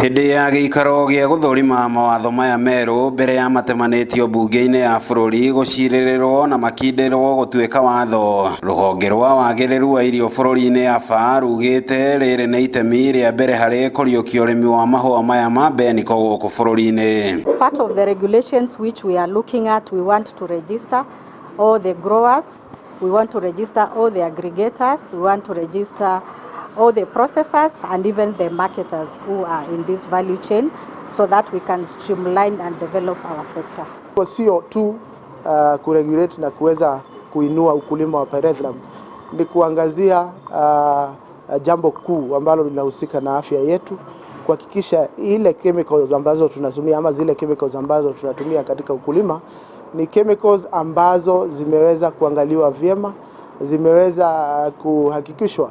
Hĩndĩ ya gĩikaro gĩa gũthũrima mawatho maya merũ mbere ya matemanĩtio mbunge-inĩ ya bũrũri gũcirĩrĩrwo na makindĩrwo gũtuĩka watho, rũhonge rwa wagĩrĩru wa irio bũrũri-inĩ AFA rugĩte rĩrĩ nĩ itemi rĩa mbere harĩ kũriũkia ũrĩmi wa mahũa maya ma beniko gũkũ bũrũri-inĩ. Part of the regulations which we are looking at, we want to register all the growers, we want to register all the aggregators, we want to register all the processors and even the marketers who are in this value chain so that we can streamline and develop our sector. Sio tu kuregulate na kuweza kuinua ukulima wa pyrethrum, ni kuangazia jambo kuu ambalo linahusika na afya yetu, kuhakikisha ile chemicals ambazo tunatumia ama zile chemicals ambazo tunatumia katika ukulima ni chemicals ambazo zimeweza kuangaliwa vyema, zimeweza kuhakikishwa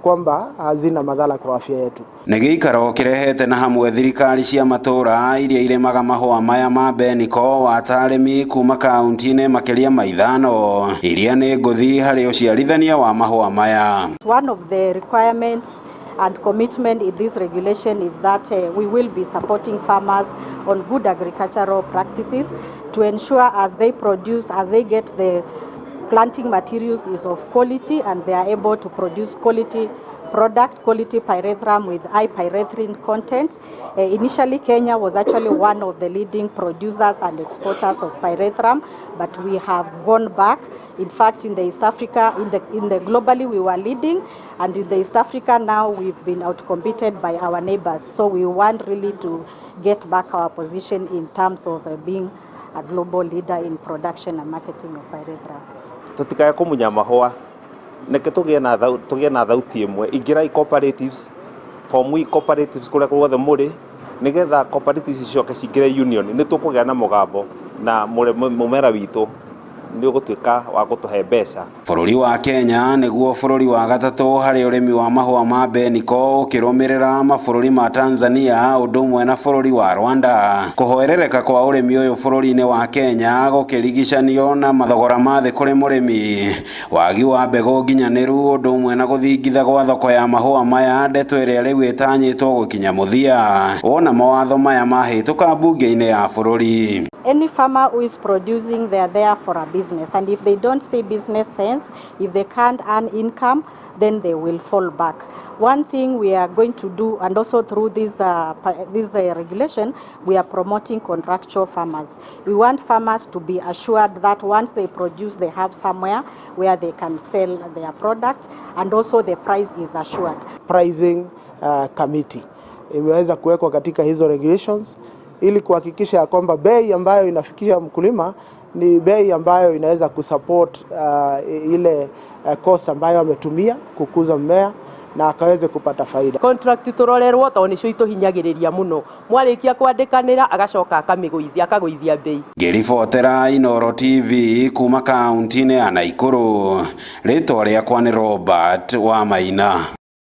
kwamba hazina madhara kwa afya yetu. Nĩ gĩikaro kĩrehete na hamwe thirikari cia matũra iria irĩmaga mahũa maya ma beniko wa arĩmi kuma kaunti-inĩ makĩria ma 5 iria nĩ ngũthi harĩ ũciarithania wa mahũa maya. One of the requirements and commitment in this regulation is that we will be supporting farmers on good agricultural practices to ensure as they produce, as they get the planting materials is of quality and they are able to produce quality product, quality pyrethrum with high pyrethrin contents. Initially Kenya was actually one of the leading producers and exporters of pyrethrum, but we have gone back. In fact, in the East Africa, in the globally we were leading, and in the East Africa now we've been outcompeted by our neighbors. So we want really to get back our position in terms of being a global leader in production and marketing of pyrethrum. Tutikae kumunya mahũa neke tũgĩe na thauti ĩmwe, ingĩrai cooperatives, form cooperatives kũrĩa guothe mũrĩ, nigetha cooperatives icoke cingĩre union, nĩ tũkũgĩa na mũgambo na mũmera witũ nĩ ũgũtuĩka wa gũtũhe mbeca. Bũrũri wa Kenya nĩguo bũrũri wa gatatũ harĩ ũrĩmi wa mahũa ma beniko ũkĩrũmĩrĩra mabũrũri ma Tanzania ũndũ ũmwe na bũrũri wa Rwanda. Kũhoerereka kwa ũrĩmi ũyũ bũrũri-inĩ wa Kenya gũkĩrigicanio na mathogora ma thĩ kũrĩ mũrĩmi, wagi wa mbegũ nginyanĩru ũndũ ũmwe na gũthingitha gwa thoko ya mahũa maya, ndeto ĩrĩa rĩu ĩtanyĩtwo gũkinya mũthia wona mawatho maya mahĩtũka mbunge-inĩ ya bũrũri. Any farmer who is producing, they are there for a business, and if they don't see business sense, if they can't earn income, then they will fall back. One thing we are going to do, and also through this regulation, we are promoting contractual farmers. We want farmers to be assured that once they produce, they have somewhere where they can sell their products, and also the price is assured. Pricing committee imeweza kuwekwa katika hizo regulations ili kuhakikisha ya kwamba bei ambayo inafikisha mkulima ni bei ambayo inaweza kusupport ile cost ambayo ametumia kukuza mmea na akaweze kupata faida. Contract turorerwo to nicio ituhinyagiriria muno, mwarikia kwandikanira agacoka akagũithia bei. Ngĩribotera Inooro TV kuma kaunti-inĩ ya Naikuru, rĩtwa rĩakwa nĩ Robert wa Maina.